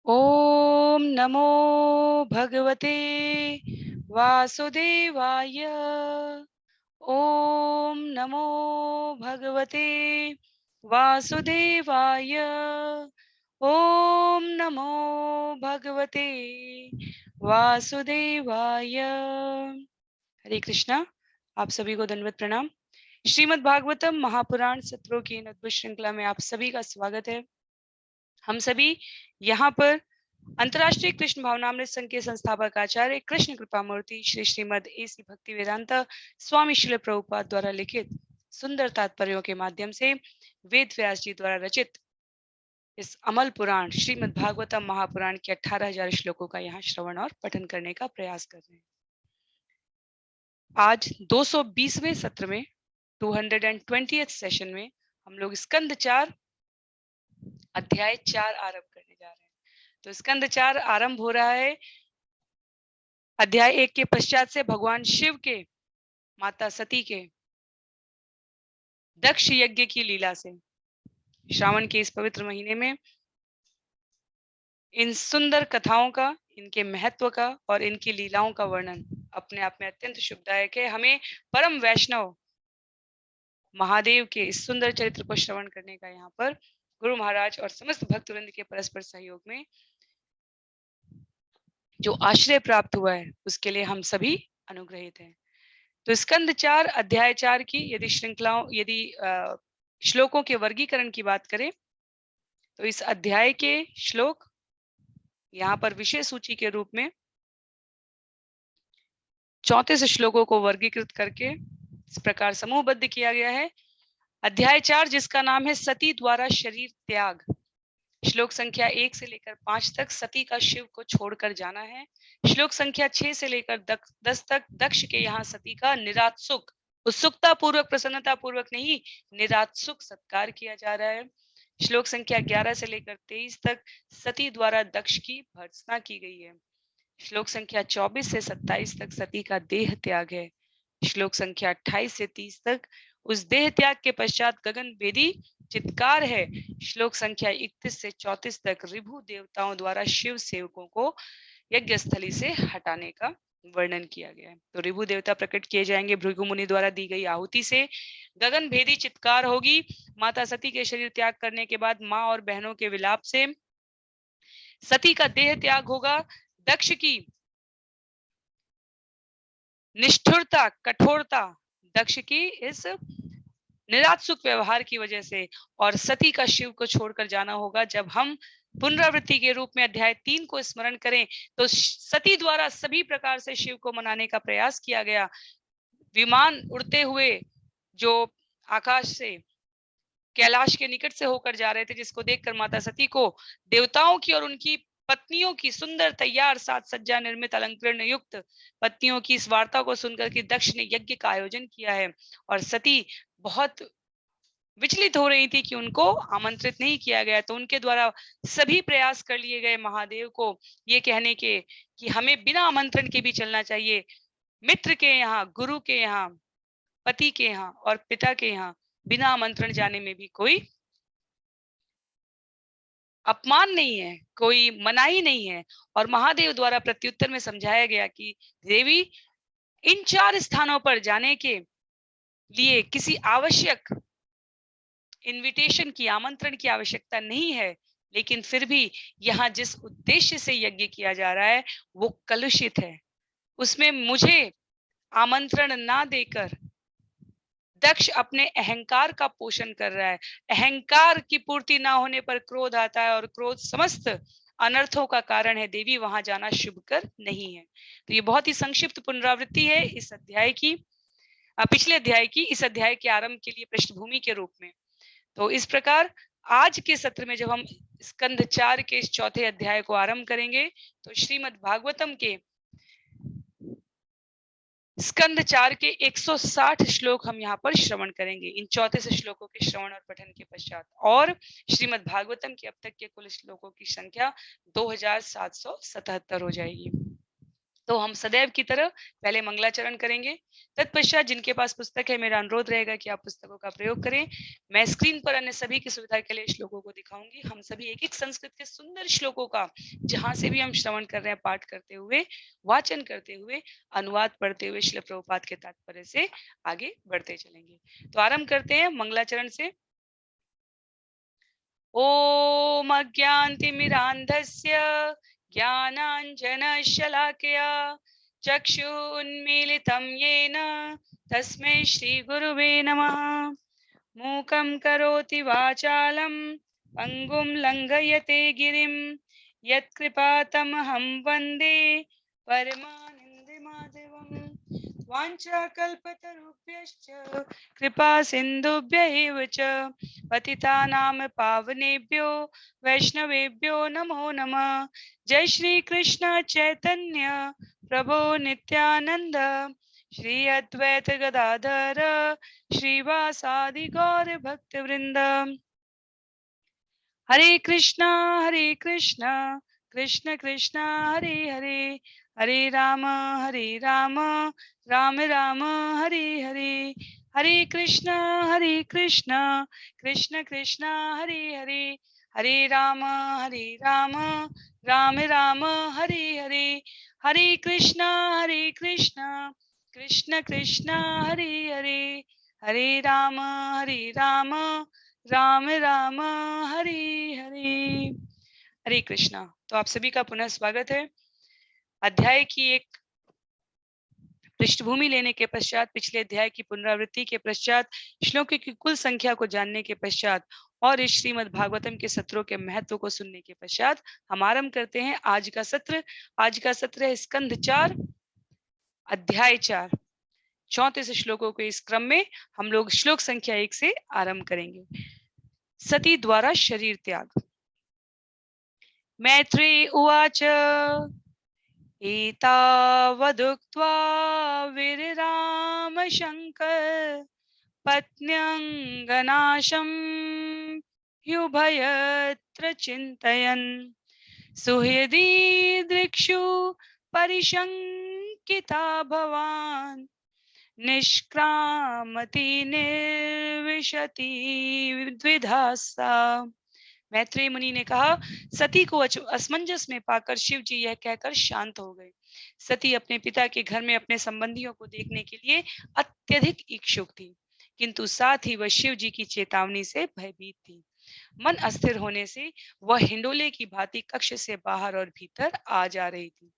ओम नमो भगवते वासुदेवाय। ओम नमो भगवते वासुदेवाय। ओम नमो भगवते वासुदेवाय। हरे कृष्णा। आप सभी को दंडवत प्रणाम। श्रीमद् भागवतम महापुराण सत्रों की इन अद्भुत श्रृंखला में आप सभी का स्वागत है। हम सभी यहाँ पर अंतर्राष्ट्रीय कृष्ण भावनामृत संघ के संस्थापक आचार्य कृष्ण कृपा मूर्ति श्री श्रीमद एसी भक्ति वेदांता स्वामी श्रील प्रभुपाद द्वारा लिखित सुंदर तात्पर्यों के माध्यम से वेद व्यास जी द्वारा रचित इस अमल पुराण श्रीमद् भागवतम महापुराण के 18,000 श्लोकों का यहाँ श्रवण और पठन करने का प्रयास कर रहे हैं। आज 220वें सत्र में 220th सेशन में हम लोग स्कंद 4 अध्याय 4 आरंभ करने जा रहे हैं। तो स्कंद 4 आरंभ हो रहा है अध्याय 1 के पश्चात से भगवान शिव के माता सती के दक्ष यज्ञ की लीला से। श्रावण के इस पवित्र महीने में इन सुंदर कथाओं का, इनके महत्व का और इनकी लीलाओं का वर्णन अपने आप में अत्यंत शुभदायक है। हमें परम वैष्णव महादेव के इस सुंदर चरित्र को श्रवण करने का यहाँ पर गुरु महाराज और समस्त भक्तवृंद के परस्पर सहयोग में जो आश्रय प्राप्त हुआ है उसके लिए हम सभी अनुग्रहित हैं। तो स्कंद 4 अध्याय 4 की यदि श्रृंखलाओं श्लोकों के वर्गीकरण की बात करें तो इस अध्याय के श्लोक यहाँ पर विषय सूची के रूप में 34 श्लोकों को वर्गीकृत करके इस प्रकार समूहबद्ध किया गया है। अध्याय 4 जिसका नाम है सती द्वारा शरीर त्याग, श्लोक संख्या 1 से लेकर 5 तक सती का शिव को छोड़कर जाना है। श्लोक संख्या 6 से लेकर 10 तक दक्ष के यहाँ सती का निरात्सुक, उत्सुकता पूर्वक, प्रसन्नता पूर्वक नहीं, निरात्सुक सत्कार किया जा रहा है। श्लोक संख्या 11 से लेकर 23 तक सती द्वारा दक्ष की भर्त्सना की गई है। श्लोक संख्या 24 से 27 तक सती का देह त्याग है। श्लोक संख्या 28 से 30 तक उस देह त्याग के पश्चात गगन भेदी चित्कार है। श्लोक संख्या 31 से 34 तक रिभु देवताओं द्वारा शिव सेवकों को यज्ञ स्थली से हटाने का वर्णन किया गया है। तो रिभु देवता प्रकट किए जाएंगे भृगु मुनि द्वारा दी गई आहुति से। गगन भेदी चित्कार होगी माता सती के शरीर त्याग करने के बाद माँ और बहनों के विलाप से। सती का देह त्याग होगा दक्ष की निष्ठुरता, कठोरता, दक्ष की इस निरात्सुक व्यवहार की वजह से, और सती का शिव को छोड़कर जाना होगा। जब हम पुनरावृत्ति के रूप में अध्याय 3 को स्मरण करें तो सती द्वारा सभी प्रकार से शिव को मनाने का प्रयास किया गया। विमान उड़ते हुए जो आकाश से कैलाश के निकट से होकर जा रहे थे, जिसको देखकर माता सती को देवताओं की और उनकी पत्नियों की सुंदर तैयार साज सज्जा निर्मित अलंकरण युक्त पत्नियों की इस वार्ता को सुनकर के दक्ष ने यज्ञ का आयोजन किया है। और सती बहुत विचलित हो रही थी कि उनको आमंत्रित नहीं किया गया, तो उनके द्वारा सभी प्रयास कर लिए गए महादेव को ये कहने के कि हमें बिना आमंत्रण के भी चलना चाहिए। मित्र के यहाँ, गुरु के यहाँ, पति के यहाँ और पिता के यहाँ बिना आमंत्रण जाने में भी कोई अपमान नहीं है, कोई मनाही नहीं है। और महादेव द्वारा प्रत्युत्तर में समझाया गया कि देवी, इन 4 स्थानों पर जाने के लिए किसी आवश्यक इनविटेशन की, आमंत्रण की आवश्यकता नहीं है, लेकिन फिर भी यहाँ जिस उद्देश्य से यज्ञ किया जा रहा है वो कलुषित है। उसमें मुझे आमंत्रण ना देकर दक्ष अपने अहंकार का पोषण कर रहा है। अहंकार की पूर्ति ना होने पर क्रोध आता है और क्रोध समस्त अनर्थों का कारण है। देवी, वहां जाना शुभकर नहीं है। तो ये बहुत ही संक्षिप्त पुनरावृत्ति है इस अध्याय की, पिछले अध्याय की, इस अध्याय के आरंभ के लिए पृष्ठभूमि के रूप में। तो इस प्रकार आज के सत्र में जब हम स्कंद 4 के इस चौथे अध्याय को आरंभ करेंगे तो श्रीमद् भागवतम के स्कंद 4 के 160 श्लोक हम यहाँ पर श्रवण करेंगे। इन 34 श्लोकों के श्रवण और पठन के पश्चात और श्रीमद् भागवतम के अब तक के कुल श्लोकों की संख्या 2777 हो जाएगी। तो हम सदैव की तरह पहले मंगलाचरण करेंगे। तत्पश्चात जिनके पास पुस्तक है, मेरा अनुरोध रहेगा कि आप पुस्तकों का प्रयोग करें। मैं स्क्रीन पर अन्य सभी की सुविधा के लिए श्लोकों को दिखाऊंगी। हम सभी एक एक संस्कृत के सुंदर श्लोकों का जहां से भी हम श्रवण कर रहे हैं, पाठ करते हुए, वाचन करते हुए, अनुवाद पढ़ते हुए श्रील प्रभुपाद के तात्पर्य से आगे बढ़ते चलेंगे। तो आरंभ करते हैं मंगलाचरण से। ओम अज्ञानतिमिरान्धस्य ज्ञानाञ्जनशलाकया चक्षुन्मीलितं येन तस्मै श्रीगुरुवे नमः। मूकं करोति वाचालं पङ्गुं लङ्घयते गिरिं यत्कृपातमहं वन्दे परमानन्दमाधवम्। वाञ्छाकल्पतरुभ्यश्च कृपा सिन्धुभ्य एव च पतितानां पावनेभ्यो वैष्णवेभ्यो नमो नमः। जय श्री कृष्ण चैतन्य प्रभो नित्यानंद श्री अद्वैत गदाधर श्रीवासादि गौर भक्त वृंद। हरे कृष्णा कृष्ण कृष्णा हरे हरे, हरे राम राम राम हरे हरे, हरे कृष्णा कृष्ण कृष्ण हरे हरे, हरे राम राम राम हरे हरे, हरे कृष्णा कृष्ण कृष्ण हरे हरे, हरे राम राम राम हरे हरे। हरे कृष्णा। तो आप सभी का पुनः स्वागत है। अध्याय की एक पृष्ठभूमि लेने के पश्चात, पिछले अध्याय की पुनरावृत्ति के पश्चात, श्लोकों की कुल संख्या को जानने के पश्चात और इस श्रीमद् भागवतम के सत्रों के महत्व को सुनने के पश्चात हम आरंभ करते हैं आज का सत्र। आज का सत्र है स्कंध 4 अध्याय 4, 34 श्लोकों के इस क्रम में हम लोग श्लोक संख्या 1 से आरंभ करेंगे। सती द्वारा शरीर त्याग। मैत्री उवाच एतावदुक्त्वा विरराम शंकर पत्न्यंगनाशं ह्युभयत्र चिन्तयन् सुहृदी दृक्षु परिशंकिता भवान् निष्क्रामति निर्विशति द्विधासा। मैत्रेय मुनि ने कहा, सती को असमंजस में पाकर शिव जी यह कहकर शांत हो गए। सती अपने पिता के घर में अपने संबंधियों को देखने के लिए अत्यधिक इच्छुक थी, किंतु साथ ही वह शिव जी की चेतावनी से भयभीत थी। मन अस्थिर होने से वह हिंडोले की भांति कक्ष से बाहर और भीतर आ जा रही थी।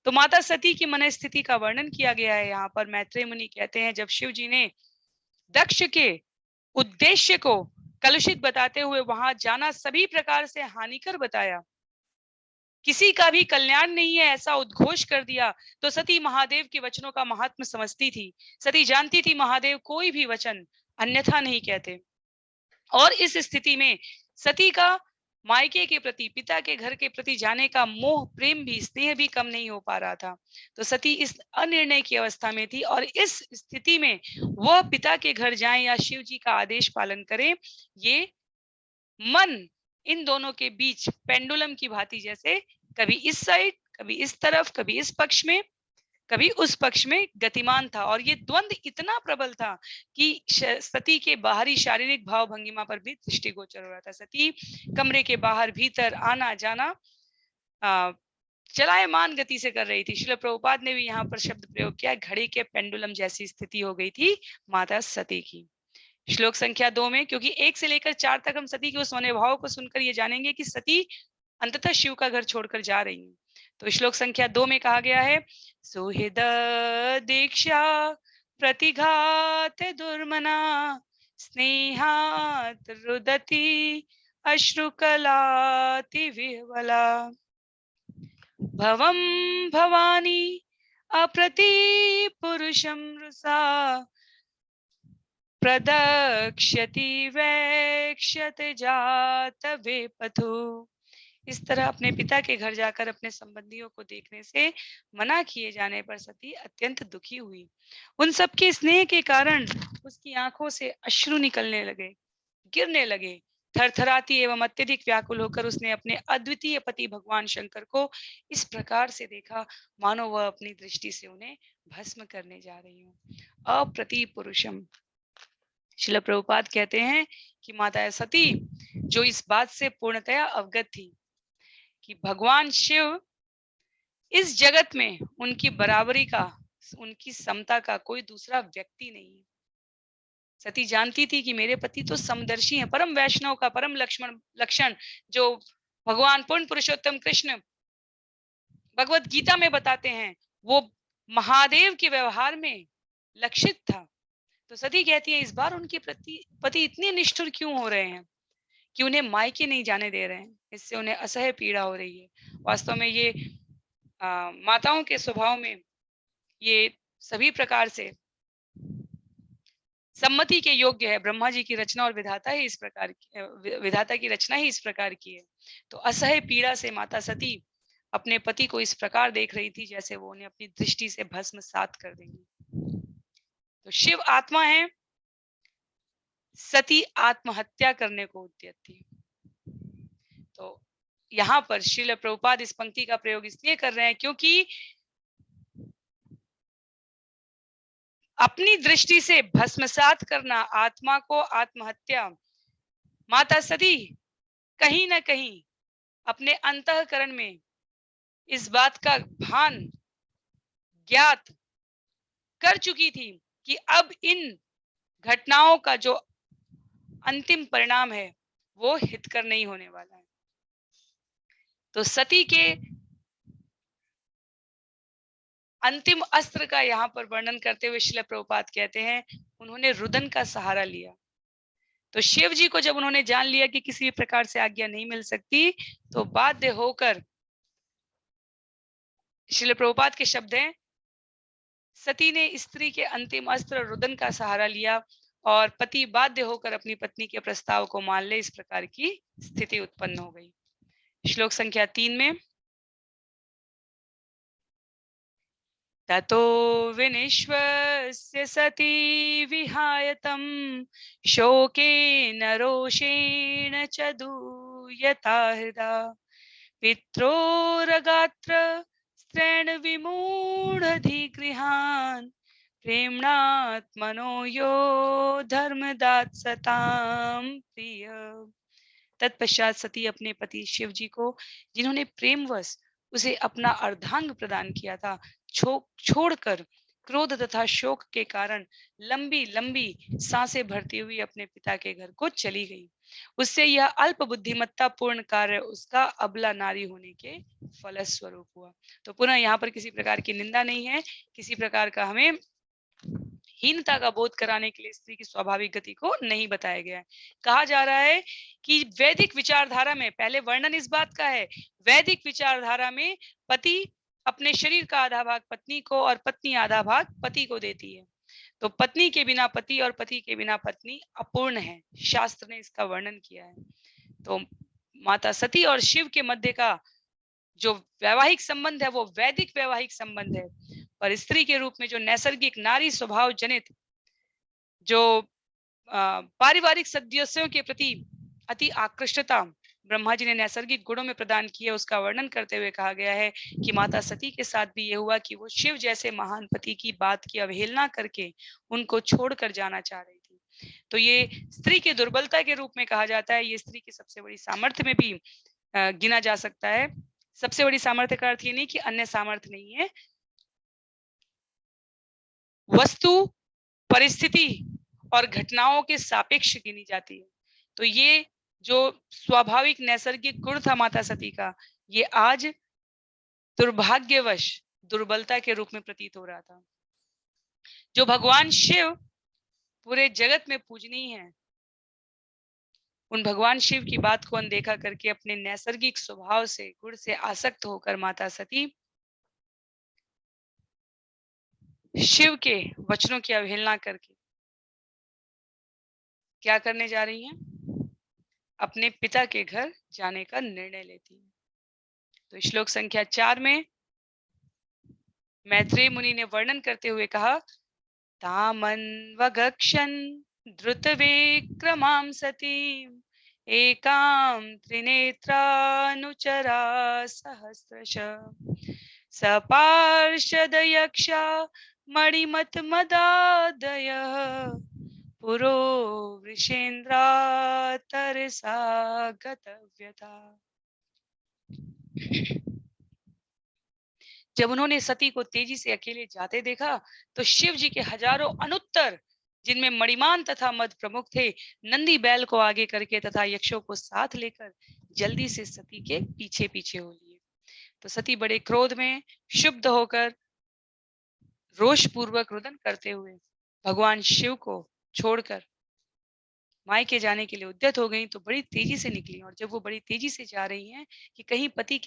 तो माता सती की मन स्थिति का वर्णन किया गया है। यहाँ पर मैत्रेय मुनि कहते हैं, जब शिव जी ने दक्ष के उद्देश्य को कलुषित बताते हुए वहां जाना सभी प्रकार से हानिकर बताया, किसी का भी कल्याण नहीं है ऐसा उद्घोष कर दिया, तो सती महादेव के वचनों का महात्म समझती थी। सती जानती थी महादेव कोई भी वचन अन्यथा नहीं कहते, और इस स्थिति में सती का मायके के प्रति, पिता के घर के प्रति जाने का मोह, प्रेम भी, स्नेह भी कम नहीं हो पा रहा था। तो सती इस अनिर्णय की अवस्था में थी, और इस स्थिति में वह पिता के घर जाएं या शिव जी का आदेश पालन करें, ये मन इन दोनों के बीच पेंडुलम की भांति, जैसे कभी इस साइड, कभी इस तरफ, कभी इस पक्ष में, कभी उस पक्ष में गतिमान था। और ये द्वंद इतना प्रबल था कि सती के बाहरी शारीरिक भाव भंगिमा पर भी दृष्टिगोचर हो रहा था। सती कमरे के बाहर भीतर आना जाना चलायमान गति से कर रही थी। श्रील प्रभुपाद ने भी यहाँ पर शब्द प्रयोग किया, घड़ी के पेंडुलम जैसी स्थिति हो गई थी माता सती की। श्लोक संख्या 2 में, क्योंकि 1 से लेकर 4 तक हम सती के उस मनोभाव को सुनकर ये जानेंगे कि सती अंततः शिव का घर छोड़कर जा रही है। तो श्लोक संख्या 2 में कहा गया है, सुहृद दीक्षा प्रतिघात दुर्मना स्नेहात रुदति अश्रुकलाति विह्वला भवम भवानी अप्रति पुरुषम रुषा प्रदक्ष्यति वैक्ष्यत जात वेपथु। इस तरह अपने पिता के घर जाकर अपने संबंधियों को देखने से मना किए जाने पर सती अत्यंत दुखी हुई। उन सबके स्नेह के कारण उसकी आंखों से अश्रु निकलने लगे, गिरने लगे, थरथराती एवं अत्यधिक व्याकुल होकर उसने अपने अद्वितीय पति भगवान शंकर को इस प्रकार से देखा मानो वह अपनी दृष्टि से उन्हें भस्म करने जा रही हो। अप्रति पुरुषम। श्रील प्रभुपाद कहते हैं कि माता सती जो इस बात से पूर्णतया अवगत थी कि भगवान शिव इस जगत में उनकी बराबरी का, उनकी समता का कोई दूसरा व्यक्ति नहीं है। सती जानती थी कि मेरे पति तो समदर्शी हैं, परम वैष्णव का परम लक्षण जो भगवान पूर्ण पुरुषोत्तम कृष्ण भगवत गीता में बताते हैं, वो महादेव के व्यवहार में लक्षित था। तो सती कहती है इस बार उनके पति इतने निष्ठुर क्यों हो रहे हैं कि उन्हें मायके नहीं जाने दे रहे हैं, इससे उन्हें असह्य पीड़ा हो रही है। वास्तव में ये माताओं के स्वभाव में ये सभी प्रकार से सम्मति के योग्य है। ब्रह्मा जी की रचना और विधाता ही इस प्रकार की, विधाता की रचना ही इस प्रकार की है। तो असह्य पीड़ा से माता सती अपने पति को इस प्रकार देख रही थी जैसे वो उन्हें अपनी दृष्टि से भस्मसात कर देंगी। तो शिव आत्मा है, सती आत्महत्या करने को उद्यत थी। तो यहाँ पर श्रील प्रभुपाद इस पंक्ति का प्रयोग इसलिए कर रहे हैं क्योंकि अपनी दृष्टि से भस्मसात करना, आत्मा को आत्महत्या, माता सती कहीं ना कहीं अपने अंतःकरण में इस बात का भान ज्ञात कर चुकी थी कि अब इन घटनाओं का जो अंतिम परिणाम है वो हितकर नहीं होने वाला है। तो सती के अंतिम अस्त्र का यहाँ पर वर्णन करते हुए श्रील प्रभुपाद कहते हैं उन्होंने रुदन का सहारा लिया। तो शिव जी को जब उन्होंने जान लिया कि किसी भी प्रकार से आज्ञा नहीं मिल सकती, तो बाध्य होकर, श्रील प्रभुपाद के शब्द हैं, सती ने स्त्री के अंतिम अस्त्र रुदन का सहारा लिया और पति बाध्य होकर अपनी पत्नी के प्रस्ताव को मान ले, इस प्रकार की स्थिति उत्पन्न हो गई। श्लोक संख्या 3 में ततो विनिश्वस्य सती विहायतं शोकेन रोषेण च दूयता हृदा पित्रोरगात्र स्त्रेण विमूढधिगृहान् प्रेम्णात्मनो यो धर्मदात् सतां प्रिय। तत्पश्चात सती अपने पति शिव जी को, जिन्होंने प्रेमवश उसे अपना अर्धांग प्रदान किया था, छोड़कर क्रोध तथा शोक के कारण लंबी लंबी सांसें भरती हुई अपने पिता के घर को चली गई। उससे यह अल्प बुद्धिमत्ता पूर्ण कार्य उसका अबला नारी होने के फलस्वरूप हुआ। तो पुनः यहाँ पर किसी प्रकार की निंदा नहीं है, किसी प्रकार का हमें हीनता का बोध कराने के लिए स्त्री की स्वाभाविक गति को नहीं बताया गया है। कहा जा रहा है कि वैदिक विचारधारा में, पहले वर्णन इस बात का है, वैदिक विचारधारा में पति अपने शरीर का आधा भाग पत्नी को और पत्नी आधा भाग पति को देती है। तो पत्नी के बिना पति और पति के बिना पत्नी अपूर्ण है, शास्त्र ने इसका वर्णन किया है। तो माता सती और शिव के मध्य का जो वैवाहिक संबंध है वो वैदिक वैवाहिक संबंध है, पर स्त्री के रूप में जो नैसर्गिक नारी स्वभाव जनित जो पारिवारिक सदस्यों के प्रति अति आकृष्टता ब्रह्मा जी ने नैसर्गिक गुणों में प्रदान की है, उसका वर्णन करते हुए कहा गया है कि माता सती के साथ भी यह हुआ कि वो शिव जैसे महान पति की बात की अवहेलना करके उनको छोड़कर जाना चाह रही थी। तो ये स्त्री की दुर्बलता के रूप में कहा जाता है, ये स्त्री की सबसे बड़ी सामर्थ्य में भी गिना जा सकता है। सबसे बड़ी सामर्थ्य का अर्थ ये नहीं कि अन्य सामर्थ्य नहीं है, वस्तु, परिस्थिति और घटनाओं के सापेक्ष गिनी जाती है। तो ये जो स्वाभाविक नैसर्गिक गुण था माता सती का, ये आज दुर्भाग्यवश दुर्बलता के रूप में प्रतीत हो रहा था। जो भगवान शिव पूरे जगत में पूजनीय है, उन भगवान शिव की बात को अनदेखा करके अपने नैसर्गिक स्वभाव से, गुण से आसक्त होकर माता सती शिव के वचनों की अवहेलना करके क्या करने जा रही हैं? अपने पिता के घर जाने का निर्णय लेती है। तो श्लोक संख्या 4 में मैत्रेय मुनि ने वर्णन करते हुए कहा, तामन्वगक्षन् द्रुत विक्रमां सती एकां त्रिनेत्रानुचरा सहस्रश सपार्षदयक्षा मणिमतमदादयः पुरो वृषेन्द्रा तरसा गतव्यथा। जब उन्होंने सती को तेजी से अकेले जाते देखा तो शिव जी के हजारों अनुत्तर, जिनमें मणिमान तथा मद प्रमुख थे, नंदी बैल को आगे करके तथा यक्षों को साथ लेकर जल्दी से सती के पीछे पीछे हो लिए। तो सती बड़े क्रोध में क्षुब्ध होकर रोष पूर्वक रुदन करते हुए भगवान शिव को छोड़कर मायके जाने के लिए उद्यत हो गई। तो बड़ी तेजी से निकली, और जब वो बड़ी तेजी से जा रही हैं कि कहीं पति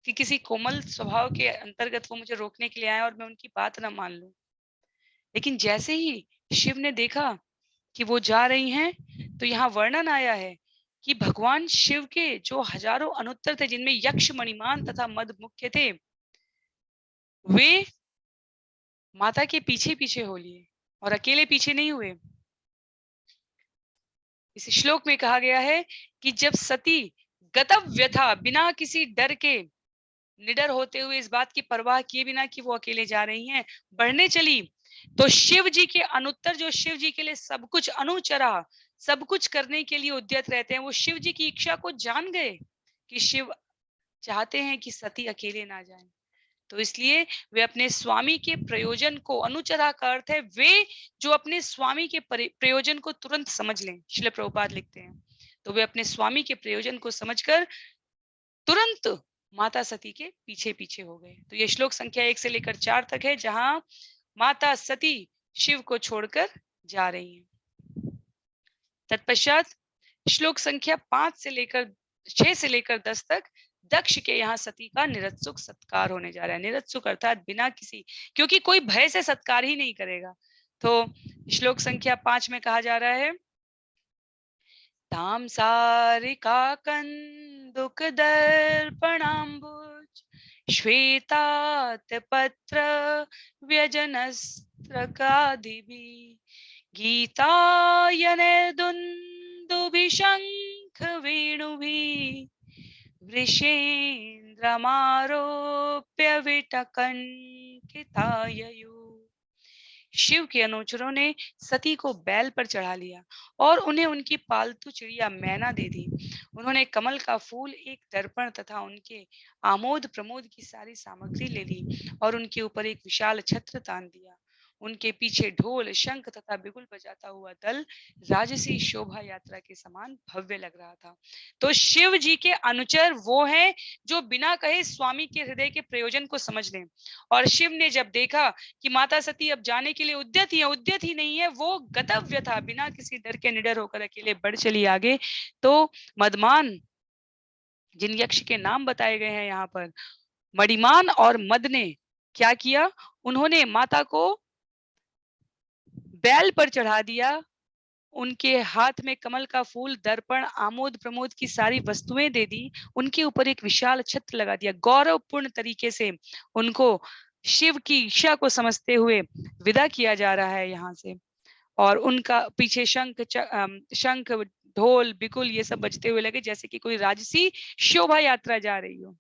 किसी कोमल स्वभाव के अंतर्गत वो मुझे रोकने के लिए आए और मैं उनकी बात ना मान लूं, लेकिन जैसे ही शिव ने देखा कि वो जा रही हैं, तो यहाँ वर्णन आया है कि भगवान शिव के जो हजारों अनुत्तर थे, जिनमें यक्ष, मणिमान तथा मद मुख्य थे, वे माता के पीछे पीछे हो लिए और अकेले पीछे नहीं हुए। इस श्लोक में कहा गया है कि जब सती गतव्य था, बिना किसी डर के, निडर होते हुए, इस बात की परवाह किए बिना कि वो अकेले जा रही हैं, बढ़ने चली, तो शिव जी के अनुत्तर, जो शिव जी के लिए सब कुछ अनुचरा, सब कुछ करने के लिए उद्यत रहते हैं, वो शिव जी की इच्छा को जान गए कि शिव चाहते हैं कि सती अकेले ना जाए। तो इसलिए वे अपने स्वामी के प्रयोजन को, अनुचरा का अर्थ है वे जो अपने स्वामी के प्रयोजन को तुरंत समझ लें। श्रील प्रभुपाद लिखते हैं, तो वे अपने स्वामी के प्रयोजन को समझकर तुरंत माता सती के पीछे पीछे हो गए। तो ये श्लोक संख्या 1 से लेकर 4 तक है, जहां माता सती शिव को छोड़कर जा रही हैं। तत्पश्चात श्लोक संख्या 6 से लेकर 10 तक दक्ष के यहाँ सती का निरत्सुक सत्कार होने जा रहा है। निरत्सुक अर्थात बिना किसी, क्योंकि कोई भय से सत्कार ही नहीं करेगा। तो श्लोक संख्या 5 में कहा जा रहा है, ताम सारिका कंदुक दर्पणाम्बुज श्वेतात पत्र व्यजनस्त्रकादिभि गीतायनैर्दुन्दुभिशङ्ख वेणुभिः वृषेन्द्रमारोप्य विटकण्किताययु। शिव के अनुचरों ने सती को बैल पर चढ़ा लिया और उन्हें उनकी पालतू चिड़िया मैना दे दी। उन्होंने कमल का फूल, एक दर्पण तथा उनके आमोद प्रमोद की सारी सामग्री ले ली और उनके ऊपर एक विशाल छत्र तान दिया। उनके पीछे ढोल, शंख तथा बिगुल बजाता हुआ दल राजसी शोभा यात्रा के समान भव्य लग रहा था। तो शिव जी के अनुचर वो हैं जो बिना कहे स्वामी के हृदय के प्रयोजन को समझ लें। और शिव ने जब देखा कि माता सती अब जाने के लिए उद्यत ही नहीं है, वो गतव्य था, बिना किसी डर के निडर होकर अकेले बढ़ चली आगे। तो मदमान, जिन यक्ष के नाम बताए गए हैं यहाँ पर, मणिमान और मद ने क्या किया, उन्होंने माता को बैल पर चढ़ा दिया, उनके हाथ में कमल का फूल, दर्पण, आमोद प्रमोद की सारी वस्तुएं दे दी, उनके ऊपर एक विशाल छत्र लगा दिया। गौरवपूर्ण तरीके से उनको शिव की इच्छा को समझते हुए विदा किया जा रहा है यहाँ से। और उनका पीछे शंख ढोल बिकुल ये सब बजते हुए लगे, जैसे कि कोई राजसी शोभा यात्रा जा रही हो।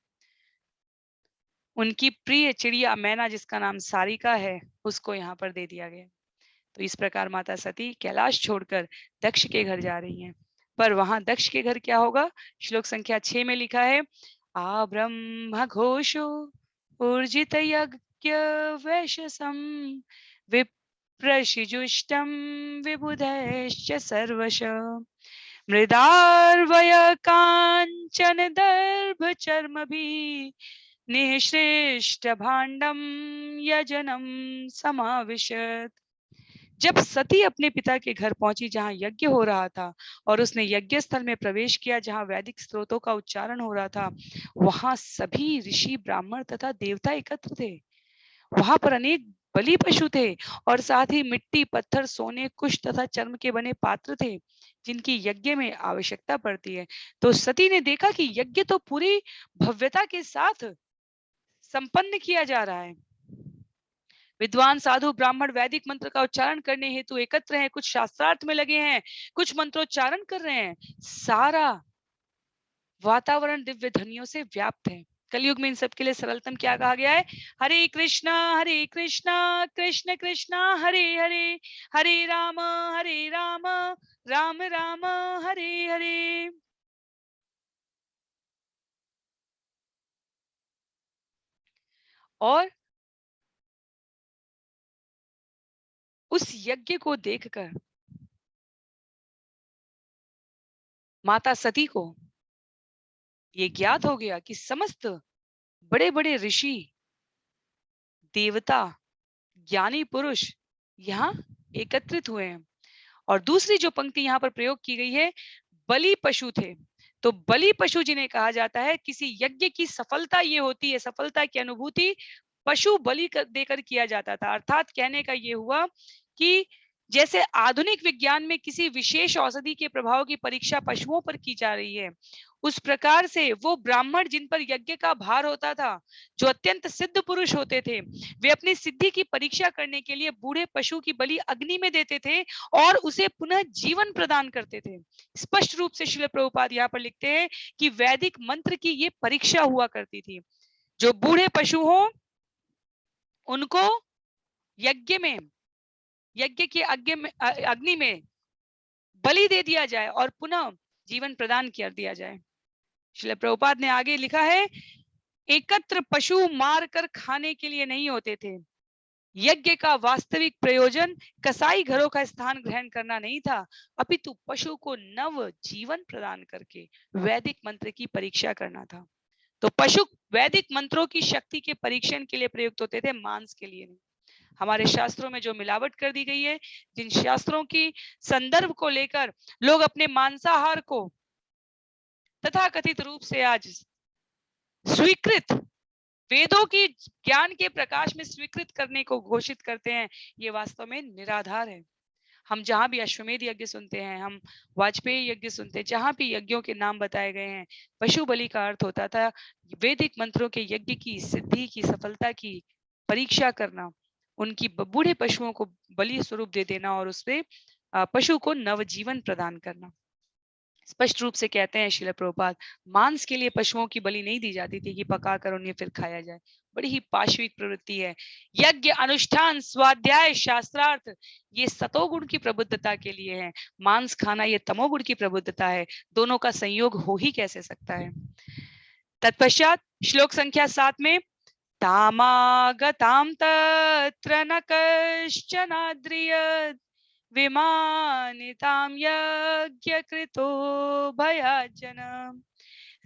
उनकी प्रिय चिड़िया मैना, जिसका नाम सारिका है, उसको यहाँ पर दे दिया गया। तो इस प्रकार माता सती कैलाश छोड़कर दक्ष के घर जा रही हैं। पर वहां दक्ष के घर क्या होगा, श्लोक संख्या 6 में लिखा है, आ ब्रह्म घोषो ऊर्जित यज्ञ वैशसम विप्रशिजुष्टम विबुधैश्च सर्वश मृदार्वय कांचन दर्भ चर्मभि निःश्रेष्ट भाण्डम यजनम समाविशत। जब सती अपने पिता के घर पहुंची, जहां यज्ञ हो रहा था, और उसने यज्ञ स्थल में प्रवेश किया जहां वैदिक स्त्रोतों का उच्चारण हो रहा था, वहां सभी ऋषि, ब्राह्मण तथा देवता एकत्र थे। वहां पर अनेक बलि पशु थे और साथ ही मिट्टी, पत्थर, सोने, कुश तथा चर्म के बने पात्र थे, जिनकी यज्ञ में आवश्यकता पड़ती है। तो सती ने देखा कि यज्ञ तो पूरी भव्यता के साथ संपन्न किया जा रहा है। विद्वान साधु ब्राह्मण वैदिक मंत्र का उच्चारण करने हेतु एकत्र हैं, कुछ शास्त्रार्थ में लगे हैं, कुछ मंत्रोच्चारण कर रहे हैं। सारा वातावरण दिव्य ध्वनियों से व्याप्त है। कलयुग में इन सब के लिए सरलतम क्या कहा गया है? हरे कृष्णा कृष्ण कृष्णा हरे हरे, हरे राम राम राम हरे हरे। और उस यज्ञ को देखकर माता सती को ये ज्ञात हो गया कि समस्त बड़े बड़े ऋषि, देवता, ज्ञानी पुरुष यहाँ एकत्रित हुए हैं। और दूसरी जो पंक्ति यहाँ पर प्रयोग की गई है, बलि पशु थे। तो बलि पशु जिन्हें कहा जाता है, किसी यज्ञ की सफलता ये होती है, सफलता की अनुभूति पशु बलि देकर किया जाता था। अर्थात कहने का ये हुआ कि जैसे आधुनिक विज्ञान में किसी विशेष औषधि के प्रभाव की परीक्षा पशुओं पर की जा रही है, उस प्रकार से वो ब्राह्मण जिन पर यज्ञ का भार होता था, जो अत्यंत सिद्ध पुरुष होते थे, वे अपनी सिद्धि की परीक्षा करने के लिए बूढ़े पशु की बलि अग्नि में देते थे और उसे पुनः जीवन प्रदान करते थे। स्पष्ट रूप से श्रील प्रभुपाद यहाँ पर लिखते हैं कि वैदिक मंत्र की ये परीक्षा हुआ करती थी। जो बूढ़े पशु हो उनको यज्ञ में, यज्ञ की अग्नि में बलि दे दिया जाए और पुनः जीवन प्रदान कर दिया जाए। श्रील प्रभुपाद ने आगे लिखा है, एकत्र पशु मार कर खाने के लिए नहीं होते थे। यज्ञ का वास्तविक प्रयोजन कसाई घरों का स्थान ग्रहण करना नहीं था, अपितु पशु को नव जीवन प्रदान करके वैदिक मंत्र की परीक्षा करना था। तो पशु वैदिक मंत्रों की शक्ति के परीक्षण के लिए प्रयुक्त होते थे, मांस के लिए नहीं। हमारे शास्त्रों में जो मिलावट कर दी गई है, जिन शास्त्रों की संदर्भ को लेकर लोग अपने मांसाहार को तथाकथित रूप से आज स्वीकृत, वेदों की ज्ञान के प्रकाश में स्वीकृत करने को घोषित करते हैं, ये वास्तव में निराधार है। हम जहां भी अश्वमेध यज्ञ सुनते हैं, हम वाजपेयी यज्ञ सुनते हैं, जहां भी यज्ञों के नाम बताए गए हैं, पशु बलि का अर्थ होता था वैदिक मंत्रों के यज्ञ की सिद्धि की सफलता की परीक्षा करना, उनकी बूढ़े पशुओं को बलि स्वरूप दे देना और उससे पशु को नवजीवन प्रदान करना। स्पष्ट रूप से कहते हैं श्रील प्रभुपाद, मांस के लिए पशुओं की बलि नहीं दी जाती थी कि पका कर उन्हें फिर खाया जाए। बड़ी ही पाशविक प्रवृत्ति है। यज्ञ, अनुष्ठान, स्वाध्याय, शास्त्रार्थ ये सतोगुण की प्रबुद्धता के लिए है। मांस खाना ये तमोगुण की प्रबुद्धता है। दोनों का संयोग हो ही कैसे सकता है। तत्पश्चात श्लोक संख्या 7 में, तामागताम तत्र न कश्चनाद्रियत् विमानितां यज्ञकृतो भयाजनम्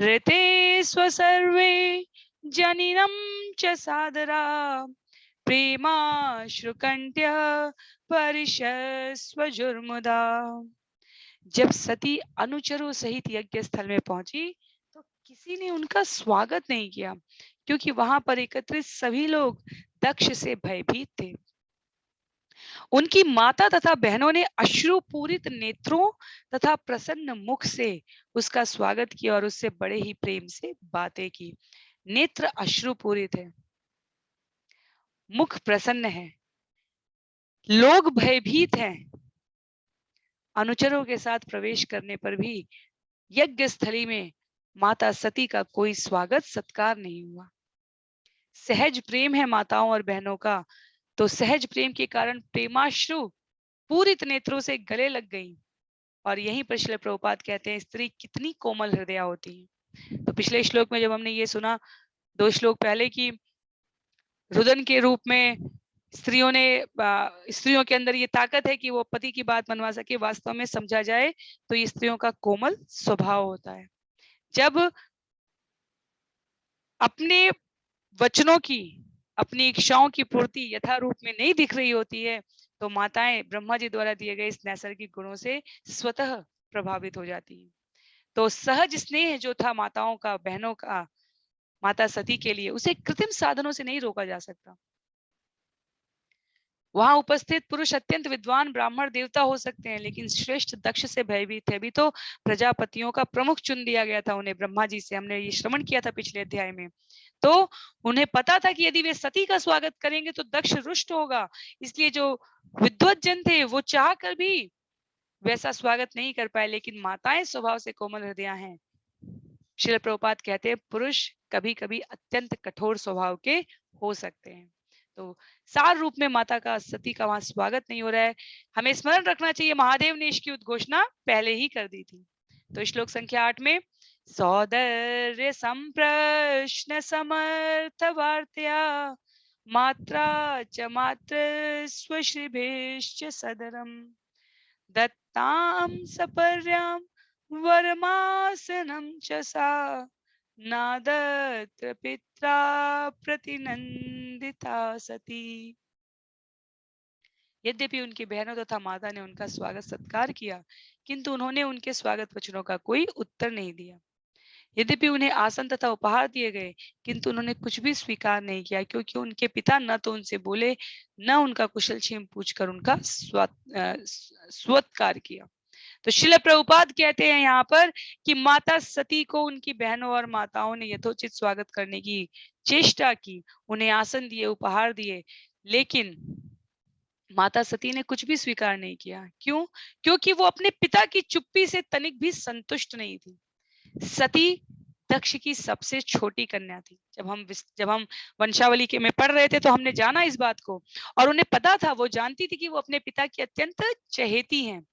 ऋते स्वसर्वे जनिनं च सादरा प्रेमाश्रुकंठ्य परिशस्वजुर्मुदा। जब सती अनुचरों सहित यज्ञ स्थल में पहुंची तो किसी ने उनका स्वागत नहीं किया, क्योंकि वहां पर एकत्रित सभी लोग दक्ष से भयभीत थे। उनकी माता तथा बहनों ने अश्रुपूरित नेत्रों तथा प्रसन्न मुख से उसका स्वागत किया और उससे बड़े ही प्रेम से बातें की। नेत्र अश्रुपूरित है, मुख प्रसन्न है, लोग भयभीत हैं। अनुचरों के साथ प्रवेश करने पर भी यज्ञ स्थली में माता सती का कोई स्वागत सत्कार नहीं हुआ। सहज प्रेम है माताओं और बहनों का, तो सहज प्रेम के कारण प्रेमाश्रु पूरित नेत्रों से गले लग गई। और यहीं पर श्रील प्रभुपाद कहते हैं, स्त्री कितनी कोमल हृदय होती है। तो पिछले श्लोक में जब हमने ये सुना 2 श्लोक पहले की रुदन के रूप में स्त्रियों के अंदर ये ताकत है कि वो पति की बात मनवा सके, वास्तव में समझा जाए तो ये स्त्रियों का कोमल स्वभाव होता है। जब अपने वचनों की, अपनी इच्छाओं की पूर्ति यथा रूप में नहीं दिख रही होती है, तो माताएं ब्रह्मा जी द्वारा दिए गए इस नैसर्गिक गुणों से स्वतः प्रभावित हो जाती हैं। तो सहज स्नेह जो था माताओं का, बहनों का माता सती के लिए, उसे कृत्रिम साधनों से नहीं रोका जा सकता। वहां उपस्थित पुरुष अत्यंत विद्वान ब्राह्मण देवता हो सकते हैं, लेकिन श्रेष्ठ दक्ष से भयभीत है। अभी तो प्रजापतियों का प्रमुख चुन दिया गया था उन्हें ब्रह्मा जी से, हमने ये श्रवण किया था पिछले अध्याय में। तो उन्हें पता था कि यदि वे सती का स्वागत करेंगे तो दक्ष रुष्ट होगा, इसलिए जो विद्वत जन थे वो चाह कर भी वैसा स्वागत नहीं कर पाए। लेकिन माताएं स्वभाव से कोमल हृदय हैं। श्रील प्रभुपाद कहते हैं पुरुष कभी कभी अत्यंत कठोर स्वभाव के हो सकते हैं। तो सार रूप में माता का सती का वहां स्वागत नहीं हो रहा है। हमें स्मरण रखना चाहिए महादेव ने इसकी उद्घोषणा पहले ही कर दी थी। तो श्लोक संख्या 8 में सौंदर्य संप्रश्न समर्थ वार्त्या मात्रा च मात्र स्वश्रीभिश्च सदरम दत्तां सपर्यां वरमासनं च सा नादत्र पित्रा प्रतिनंदिता सती। यद्यपि उनकी बहनों तथा माता ने उनका स्वागत सत्कार किया, किंतु उन्होंने उनके स्वागत वचनों का कोई उत्तर नहीं दिया। यद्यपि उन्हें आसन तथा उपहार दिए गए, किंतु उन्होंने कुछ भी स्वीकार नहीं किया, क्योंकि उनके पिता न तो उनसे बोले, न उनका कुशल क्षेम पूछकर उनका स्वत्कार किया। तो श्रील प्रभुपाद कहते हैं यहाँ पर कि माता सती को उनकी बहनों और माताओं ने यथोचित स्वागत करने की चेष्टा की, उन्हें आसन दिए, उपहार दिए, लेकिन माता सती ने कुछ भी स्वीकार नहीं किया। क्यों? क्योंकि वो अपने पिता की चुप्पी से तनिक भी संतुष्ट नहीं थी। सती दक्ष की सबसे छोटी कन्या थी। जब हम वंशावली के में पढ़ रहे थे तो हमने जाना इस बात को, और उन्हें पता था, वो जानती थी कि वो अपने पिता की अत्यंत चहेती हैं।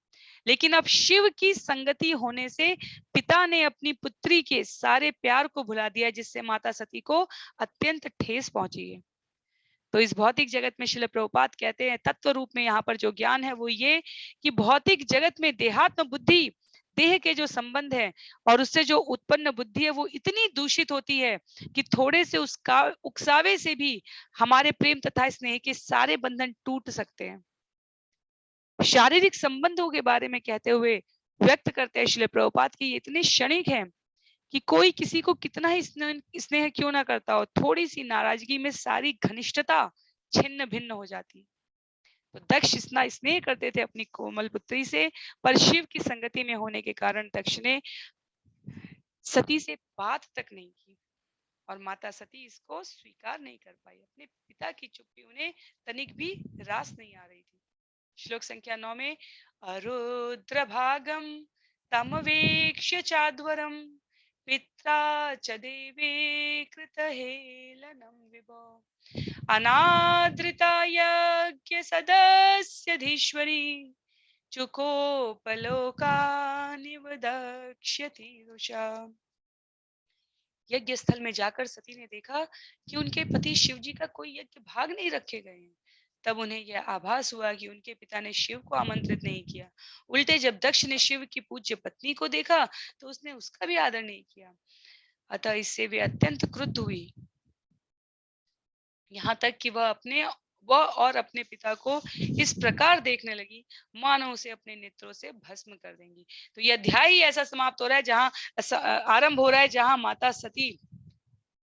लेकिन अब शिव की संगति होने से पिता ने अपनी पुत्री के सारे प्यार को भुला दिया, जिससे माता सती को अत्यंत ठेस पहुंची है। तो इस भौतिक जगत में श्रील प्रभुपाद कहते हैं तत्व रूप में यहाँ पर जो ज्ञान है वो ये कि भौतिक जगत में देहात्म बुद्धि, देह के जो संबंध है और उससे जो उत्पन्न बुद्धि है वो इतनी दूषित होती है कि थोड़े से उसका उकसावे से भी हमारे प्रेम तथा स्नेह के सारे बंधन टूट सकते हैं। शारीरिक संबंधों के बारे में कहते हुए व्यक्त करते हैं श्रील प्रभुपाद की ये इतने क्षणिक है कि कोई किसी को कितना ही स्नेह क्यों ना करता हो, थोड़ी सी नाराजगी में सारी घनिष्ठता छिन्न भिन्न हो जाती है। तो दक्ष इतना स्नेह करते थे अपनी कोमल पुत्री से, पर शिव की संगति में होने के कारण दक्ष ने सती से बात तक नहीं की, और माता सती इसको स्वीकार नहीं कर पाई। अपने पिता की चुप्पी उन्हें तनिक भी रास नहीं आ रही थी। श्लोक संख्या 9 में अरुद्र भागम तमवेक्ष्य चाध्वरम पित्रा च देवे कृत हेलनम विभो अनादृता यज्ञ सदस्यधीश्वरी चुकोपलोकानिव दक्ष्यति रुषा। यज्ञ स्थल में जाकर सती ने देखा कि उनके पति शिव जी का कोई यज्ञ भाग नहीं रखे गए हैं। तब उन्हें यह आभास हुआ कि उनके पिता ने शिव को आमंत्रित नहीं किया। उल्टे जब दक्ष ने शिव की पूज्य पत्नी को देखा तो उसने उसका भी आदर नहीं किया। अतः इससे वे अत्यंत क्रुद्ध हुई, यहाँ तक कि वह और अपने पिता को इस प्रकार देखने लगी मानो उसे अपने नेत्रों से भस्म कर देंगी। तो यह अध्याय ही ऐसा समाप्त हो रहा है, जहाँ आरंभ हो रहा है, जहाँ माता सती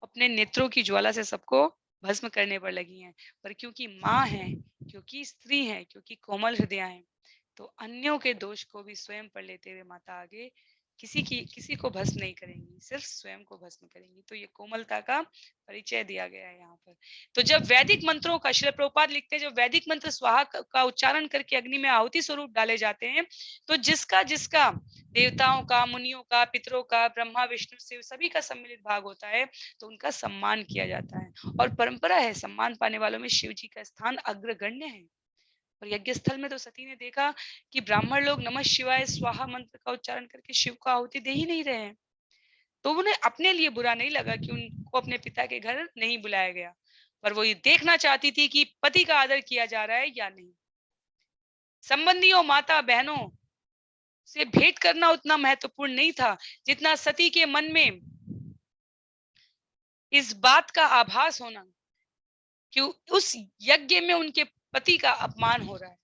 अपने नेत्रों की ज्वाला से सबको भस्म करने पर लगी हैं। पर क्योंकि माँ है, क्योंकि स्त्री है, क्योंकि कोमल हृदय है, तो अन्यों के दोष को भी स्वयं पर लेते हुए माता आगे किसी को भस्म नहीं करेंगी, सिर्फ स्वयं को भस्म करेंगी। तो ये कोमलता का परिचय दिया गया है यहाँ पर। तो जब वैदिक मंत्रों का, श्रील प्रभुपाद लिखते हैं, जब वैदिक मंत्र स्वाहा का उच्चारण करके अग्नि में आहुति स्वरूप डाले जाते हैं, तो जिसका जिसका देवताओं का, मुनियों का, पितरों का, ब्रह्मा विष्णु शिव सभी का सम्मिलित भाग होता है, तो उनका सम्मान किया जाता है। और परंपरा है, सम्मान पाने वालों में शिव जी का स्थान अग्रगण्य है। और यज्ञ स्थल में तो सती ने देखा कि ब्राह्मण लोग नमः शिवाय स्वाहा मंत्र का उच्चारण करके शिव को आहुति दे ही नहीं रहे हैं। तो उन्हें अपने लिए बुरा नहीं लगा कि उनको अपने पिता के घर नहीं बुलाया गया, पर वो ये देखना चाहती थी कि पति का आदर किया जा रहा है या नहीं। संबंधियों, माता बहनों से भेंट करना उतना महत्वपूर्ण नहीं था जितना सती के मन में इस बात का आभास होना कि उस यज्ञ में उनके पति का अपमान हो रहा है।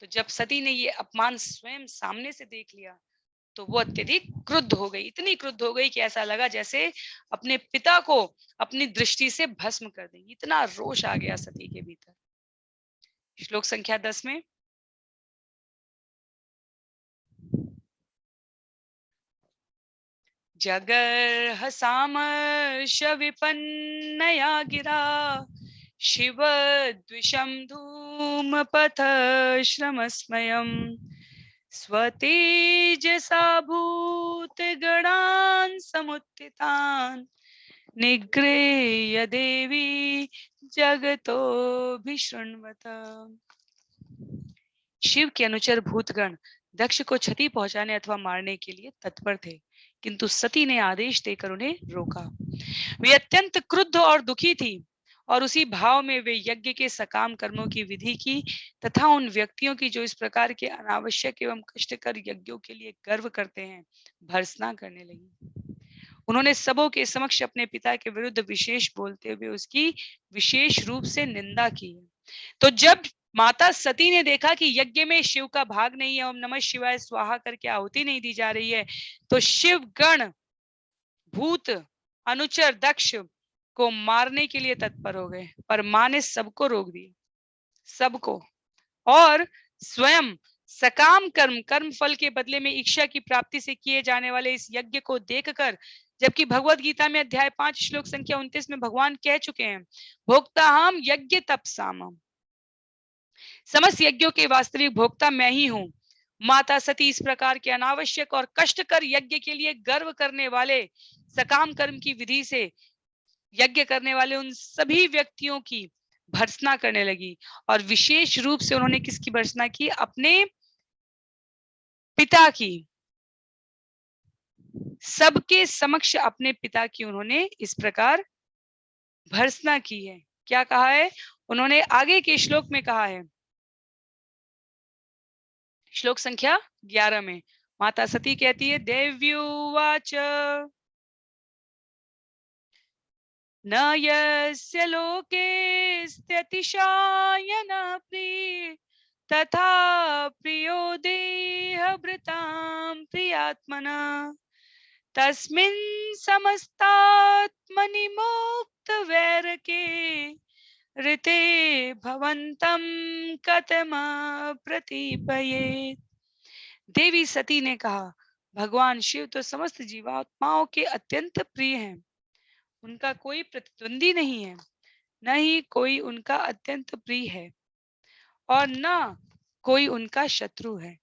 तो जब सती ने ये अपमान स्वयं सामने से देख लिया तो वो अत्यधिक क्रुद्ध हो गई, इतनी क्रुद्ध हो गई कि ऐसा लगा जैसे अपने पिता को अपनी दृष्टि से भस्म कर देंगी। इतना रोष आ गया सती के भीतर। श्लोक संख्या 10 में जगर्ह सामर्ष विपन्नया गिरा शिव द्विषं धूमपथ श्रमस्मयम् स्वतेजसा भूतगणान् समुत्थितान् निगृह्य देवी जगतोऽभिशृण्वत। शिव के अनुचर भूतगण दक्ष को क्षति पहुंचाने अथवा मारने के लिए तत्पर थे, किंतु सती ने आदेश देकर उन्हें रोका। वे अत्यंत क्रुद्ध और दुखी थी और उसी भाव में वे यज्ञ के सकाम कर्मों की विधि की तथा उन व्यक्तियों की जो इस प्रकार के अनावश्यक एवं कष्टकर यज्ञों के लिए गर्व करते हैं भर्त्सना करने लगी। उन्होंने सबों के समक्ष अपने पिता के विरुद्ध विशेष बोलते हुए उसकी विशेष रूप से निंदा की। तो जब माता सती ने देखा कि यज्ञ में शिव का भाग नहीं है, ओम नमः शिवाय स्वाहा करके आहुति नहीं दी जा रही है, तो शिव गण भूत अनुचर दक्ष को मारने के लिए तत्पर हो गए, पर मां ने सबको रोक दिया, सबको, और स्वयं सकाम कर्म फल के बदले में इच्छा की प्राप्ति से किए जाने वाले इस यज्ञ को देखकर, जबकि भगवत गीता में अध्याय 5 श्लोक संख्या 29 में भगवान कह चुके हैं, भोक्ता हम यज्ञ तपसाम, समस्त यज्ञों के वास्तविक भोक्ता मैं ही हूं। माता सती इस प्रकार के अनावश्यक और कष्टकर यज्ञ के लिए गर्व करने वाले सकाम कर्म की विधि से यज्ञ करने वाले उन सभी व्यक्तियों की भर्त्सना करने लगी, और विशेष रूप से उन्होंने किसकी भर्त्सना की? अपने पिता की। सबके समक्ष अपने पिता की उन्होंने इस प्रकार भर्त्सना की है। क्या कहा है उन्होंने? आगे के श्लोक में कहा है, श्लोक संख्या 11 में माता सती कहती है, देव्युवाच न यस्य लोके स्त्यतिशायन प्रिय तथा प्रियो देहभृतां प्रियात्मना तस्मिन् समस्तात्मनि मुक्त वैरके ऋते भवन्तं कथम प्रतिपयेत्। देवी सती ने कहा, भगवान शिव तो समस्त जीवात्माओं के अत्यंत प्रिय हैं, उनका कोई प्रतिद्वंदी नहीं है, न ही कोई उनका अत्यंत प्रिय है और न कोई उनका शत्रु है।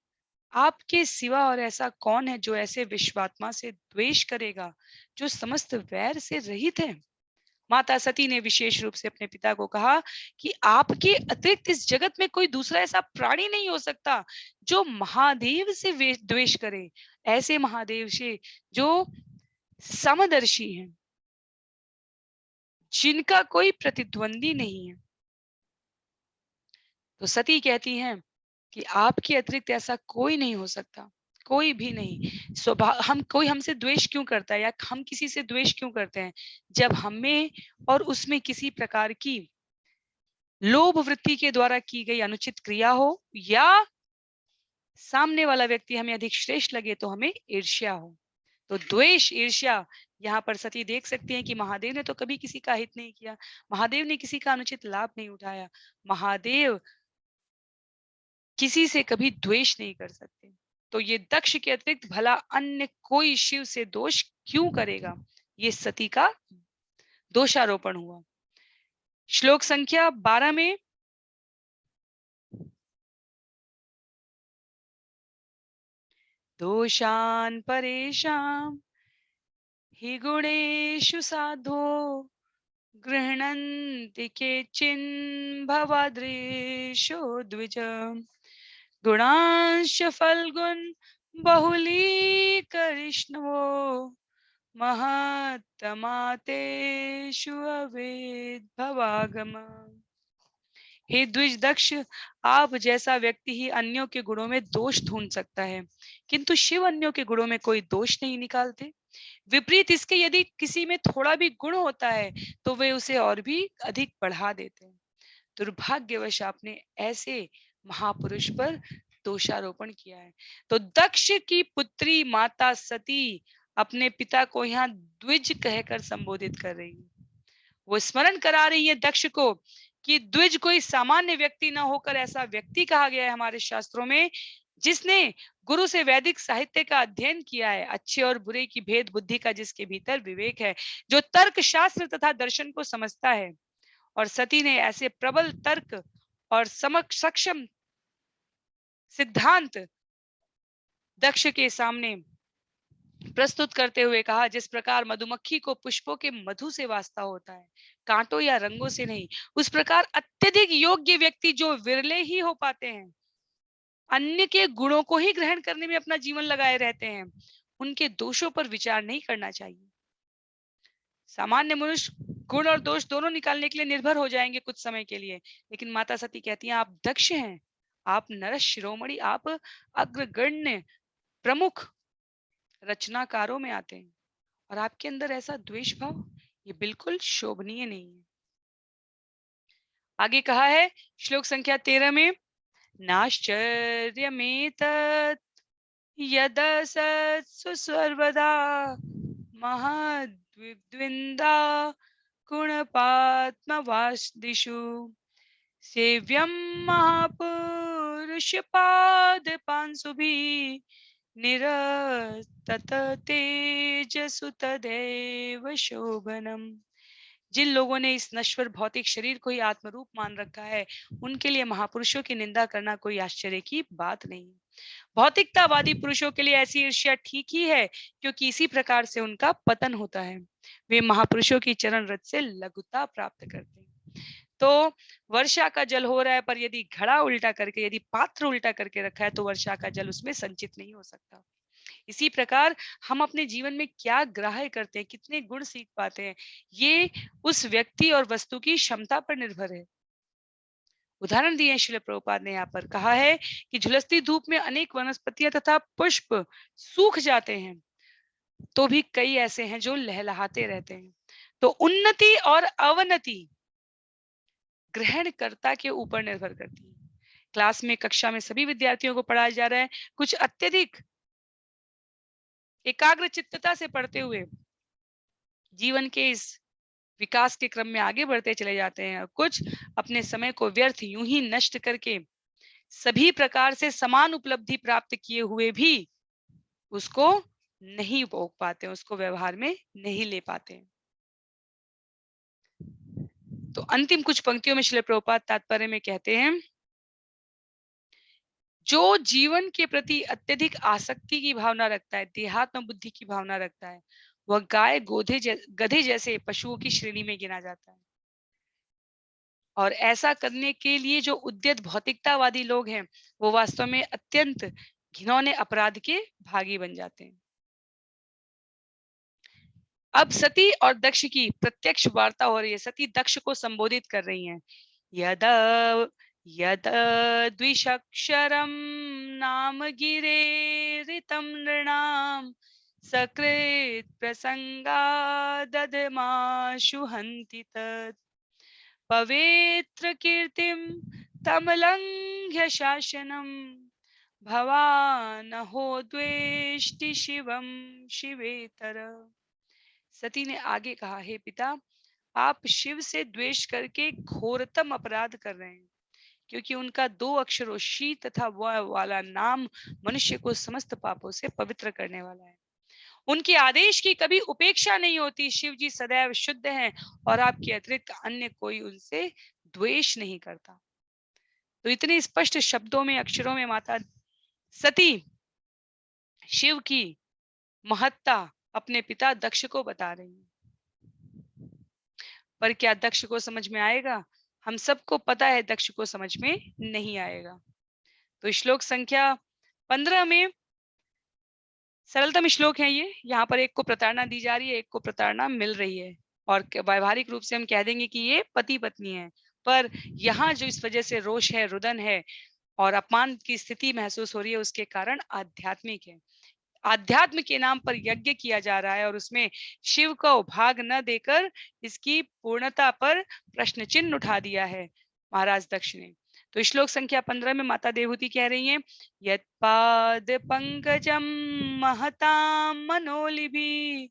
आपके सिवा और ऐसा कौन है जो ऐसे विश्वात्मा से द्वेष करेगा जो समस्त वैर से रहित है? माता सती ने विशेष रूप से अपने पिता को कहा कि आपके अतिरिक्त इस जगत में कोई दूसरा ऐसा प्राणी नहीं हो सकता जो महादेव से द्वेष करे, ऐसे महादेव से जो समदर्शी हैं, जिनका कोई प्रतिद्वंदी नहीं है। तो सती कहती हैं कि आपके अतिरिक्त ऐसा कोई नहीं हो सकता, कोई भी नहीं। स्वभाव हम कोई हमसे द्वेष क्यों करता है या हम किसी से द्वेष क्यों करते हैं? जब हमें और उसमें किसी प्रकार की लोभ वृत्ति के द्वारा की गई अनुचित क्रिया हो या सामने वाला व्यक्ति हमें अधिक श्रेष्ठ लगे तो हमें ईर्ष्या हो। तो द्वेष ईर्ष्या यहाँ पर सती देख सकती हैं कि महादेव ने तो कभी किसी का हित नहीं किया, महादेव ने किसी का अनुचित लाभ नहीं उठाया, महादेव किसी से कभी द्वेष नहीं कर सकते। तो ये दक्ष के अतिरिक्त भला अन्य कोई शिव से दोष क्यों करेगा? ये सती का दोषारोपण हुआ। श्लोक संख्या 12 में दोषान परेशान हि गुणेषु साधो गृह्णन्ति केचिन् भवादृशो द्विज गुणांश फल्गुन बहुलीकरिष्णवो महत्तमातेषु अवेद भवागम। हे द्विज दक्ष, आप जैसा व्यक्ति ही अन्यों के गुणों में दोष ढूंढ सकता है, किंतु शिव अन्यों के गुणों में कोई दोष नहीं निकालते। विपरीत इसके यदि किसी में थोड़ा भी गुण होता है तो वे उसे और भी अधिक बढ़ा देते हैं। दुर्भाग्यवश आपने ऐसे महापुरुष पर दोषारोपण किया है। तो दक्ष की पुत्री माता सती अपने पिता को यहाँ द्विज कहकर संबोधित कर रही है। वो स्मरण करा रही है दक्ष को कि द्विज कोई सामान्य व्यक्ति न होकर ऐसा व्यक्ति कहा गया है हमारे शास्त्रों में जिसने गुरु से वैदिक साहित्य का अध्ययन किया है, अच्छे और बुरे की भेद बुद्धि का जिसके भीतर विवेक है, जो तर्क शास्त्र तथा दर्शन को समझता है। और सती ने ऐसे प्रबल तर्क और सक्षम सिद्धांत दक्ष के सामने प्रस्तुत करते हुए कहा, जिस प्रकार मधुमक्खी को पुष्पों के मधु से वास्ता होता है, कांटों या रंगों से नहीं, उस प्रकार अत्यधिक योग्य व्यक्ति जो विरले ही हो पाते हैं, अन्य के गुणों को ही ग्रहण करने में अपना जीवन लगाए रहते हैं, उनके दोषों पर विचार नहीं करना चाहिए। सामान्य मनुष्य गुण और दोष दोनों निकालने के लिए निर्भर हो जाएंगे कुछ समय के लिए, लेकिन माता सती कहती हैं आप दक्ष हैं, आप नर शिरोमणि, आप अग्रगण्य प्रमुख रचनाकारों में आते हैं, और आपके अंदर ऐसा द्वेष भाव, ये बिल्कुल शोभनीय नहीं है। आगे कहा है श्लोक संख्या 13 में, नाश्चर्यमेतत् यदसत्सु सर्वदा महद्विद्विन्दा गुणपात्मवादिषु सेव्यं महापुरुषपादपांसुभिः निरतत तेजसु तदेव शोभनम। जिन लोगों ने इस नश्वर भौतिक शरीर को ही आत्मरूप मान रखा है, उनके लिए महापुरुषों की निंदा करना कोई आश्चर्य की बात नहीं। भौतिकतावादी पुरुषों के लिए ऐसी ईर्ष्या ठीक ही है, क्योंकि इसी प्रकार से उनका पतन होता है। वे महापुरुषों की चरण रज से लघुता प्राप्त करते हैं। तो वर्षा का जल हो रहा है, पर यदि घड़ा उल्टा करके, यदि पात्र उल्टा करके रखा है, तो वर्षा का जल उसमें संचित नहीं हो सकता। इसी प्रकार हम अपने जीवन में क्या ग्राह्य करते हैं, कितने गुण सीख पाते हैं, ये उस व्यक्ति और वस्तु की क्षमता पर निर्भर है। उदाहरण दिए श्रील प्रभुपाद ने यहाँ पर कहा है कि झुलसती धूप में अनेक वनस्पतियां तथा पुष्प सूख जाते हैं, तो भी कई ऐसे हैं जो लहलहाते रहते हैं। तो उन्नति और अवनति ग्रहणकर्ता के ऊपर निर्भर करती है। क्लास में, कक्षा में सभी विद्यार्थियों को पढ़ाया जा रहा है, कुछ अत्यधिक एकाग्र चित्तता से पढ़ते हुए जीवन के इस विकास के क्रम में आगे बढ़ते चले जाते हैं, और कुछ अपने समय को व्यर्थ यूं ही नष्ट करके सभी प्रकार से समान उपलब्धि प्राप्त किए हुए भी उसको नहीं भोग पाते, उसको व्यवहार में नहीं ले पाते। तो अंतिम कुछ पंक्तियों में श्रील प्रभुपाद तात्पर्य में कहते हैं, जो जीवन के प्रति अत्यधिक आसक्ति की भावना रखता है, देहात्म बुद्धि की भावना रखता है, वह गाय गधे जैसे पशुओं की श्रेणी में गिना जाता है। और ऐसा करने के लिए जो उद्यत भौतिकतावादी लोग हैं, वो वास्तव में अत्यंत घिनौने अपराध के भागी बन जाते हैं। अब सती और दक्ष की प्रत्यक्ष वार्ता हो रही है। सती दक्ष को संबोधित कर रही हैं, यद यद द्विषक्षरम नाम गिरेरितम नृणाम सकृत प्रसंगा दधमाशु हन्ति तत् पवित्र कीर्तिम तमलंघ्य शासनम भवानहो द्वेष्टि शिवम शिवेतर। सती ने आगे कहा, हे पिता, आप शिव से द्वेष करके घोरतम अपराध कर रहे हैं, क्योंकि उनका 2 अक्षरों शी तथा व वाला नाम मनुष्य को समस्त पापों से पवित्र करने वाला है। उनके आदेश की कभी उपेक्षा नहीं होती। शिव जी सदैव शुद्ध हैं और आपके अतिरिक्त अन्य कोई उनसे द्वेष नहीं करता। तो इतने स्पष्ट शब्दों में, अक्षरों में माता सती शिव की महत्ता अपने पिता दक्ष को बता रही है। पर क्या दक्ष को समझ में आएगा? हम सबको पता है दक्ष को समझ में नहीं आएगा। तो श्लोक संख्या 15 में सरलतम श्लोक है ये। यहाँ पर एक को प्रताड़ना दी जा रही है, एक को प्रताड़ना मिल रही है, और व्यवहारिक रूप से हम कह देंगे कि ये पति पत्नी है। पर यहाँ जो इस वजह से रोष है, रुदन है और अपमान की स्थिति महसूस हो रही है, उसके कारण आध्यात्मिक है। आध्यात्म के नाम पर यज्ञ किया जा रहा है और उसमें शिव को भाग न देकर इसकी पूर्णता पर प्रश्न चिन्ह उठा दिया है महाराज दक्ष ने। तो श्लोक संख्या 15 में माता देवहूति कह रही हैं, यत्पाद पंकजम महताम मनोलिभि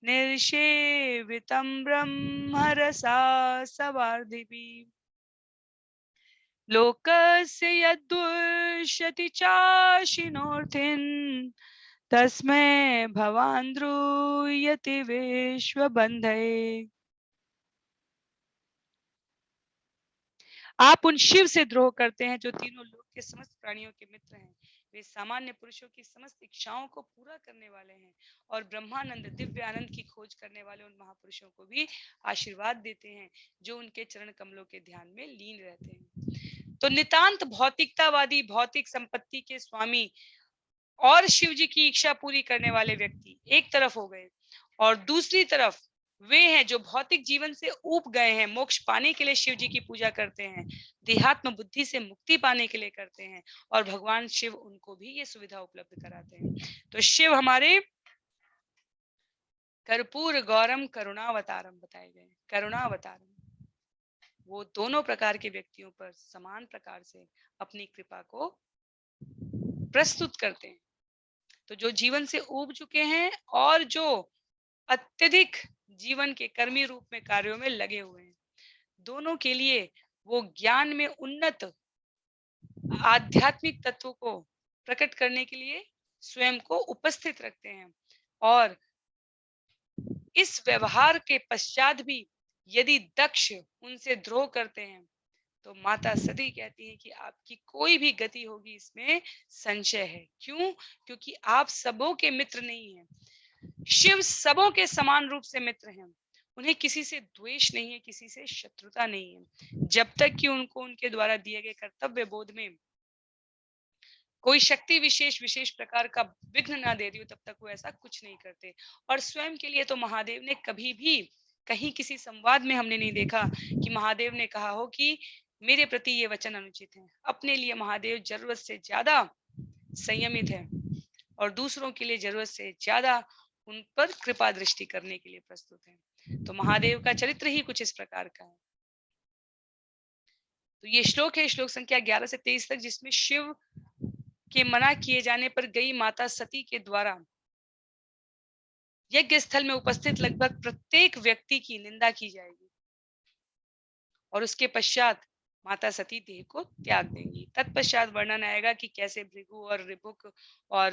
निर्षेवितम ब्रह्म रसा सवार्धिभि। लोकस्य यद्दुष्यति चाशिनोऽर्थिन् तस्मै भवान् ध्रुयति विश्वबन्धये। आप उन शिव से द्रोह करते हैं जो तीनों लोक के समस्त प्राणियों के मित्र हैं। वे सामान्य पुरुषों की समस्त इच्छाओं को पूरा करने वाले हैं और ब्रह्मानंद दिव्य आनंद की खोज करने वाले उन महापुरुषों को भी आशीर्वाद देते हैं जो उनके चरण कमलों के ध्यान में लीन रहते हैं। तो नितांत भौतिकतावादी, भौतिक संपत्ति के स्वामी और शिव जी की इच्छा पूरी करने वाले व्यक्ति एक तरफ हो गए, और दूसरी तरफ वे हैं जो भौतिक जीवन से ऊब गए हैं, मोक्ष पाने के लिए शिव जी की पूजा करते हैं, देहात्म बुद्धि से मुक्ति पाने के लिए करते हैं, और भगवान शिव उनको भी ये सुविधा उपलब्ध कराते हैं। तो शिव हमारे कर्पूर गौरम करुणावतारम बताए गए। करुणावतारम वो दोनों प्रकार के व्यक्तियों पर समान प्रकार से अपनी कृपा को प्रस्तुत करते हैं। तो जो जीवन से ऊब चुके हैं और जो अत्यधिक जीवन के कर्मी रूप में कार्यों में लगे हुए हैं, दोनों के लिए वो ज्ञान में उन्नत आध्यात्मिक तत्व को प्रकट करने के लिए स्वयं को उपस्थित रखते हैं। और इस व्यवहार के पश्चात भी यदि दक्ष उनसे द्रोह करते हैं तो माता सती कहती है कि आपकी कोई भी गति होगी इसमें संशय है। क्यों? क्योंकि आप सबों के मित्र नहीं हैं। शिव सबों के समान रूप से मित्र हैं। उन्हें किसी से द्वेष नहीं है, किसी से शत्रुता नहीं है। जब तक कि उनको उनके द्वारा दिए गए कर्तव्य बोध में कोई शक्ति विशेष प्रकार का विघ्न ना दे रही हो, तब तक वो ऐसा कुछ नहीं करते। और स्वयं के लिए तो महादेव ने कभी भी कहीं किसी संवाद में हमने नहीं देखा कि महादेव ने कहा हो कि मेरे प्रति ये वचन अनुचित है। अपने लिए महादेव जरूरत से ज्यादा संयमित है और दूसरों के लिए जरूरत से ज्यादा उन पर कृपा दृष्टि करने के लिए प्रस्तुत है। तो महादेव का चरित्र ही कुछ इस प्रकार का है। तो ये श्लोक है, श्लोक संख्या 11 से 23 तक, जिसमें शिव के मना किए जाने पर गई माता सती के द्वारा यज्ञ स्थल में उपस्थित लगभग प्रत्येक व्यक्ति की निंदा की जाएगी और उसके पश्चात माता सती देह को त्याग देंगी। तत्पश्चात वर्णन आएगा कि कैसे भृगु और रिपुक और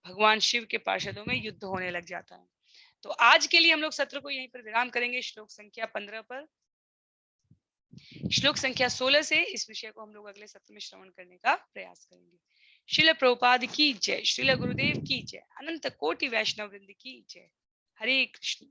भगवान शिव के पार्षदों में युद्ध होने लग जाता है। तो आज के लिए हम लोग सत्र को यहीं पर विराम करेंगे, श्लोक संख्या 15 पर। श्लोक संख्या 16 से इस विषय को हम लोग अगले सत्र में श्रवण करने का प्रयास करेंगे। श्रील प्रभुपाद की जय, श्रील गुरुदेव की जय, अनंत कोटि वैष्णव वृंद की जय। हरे कृष्ण।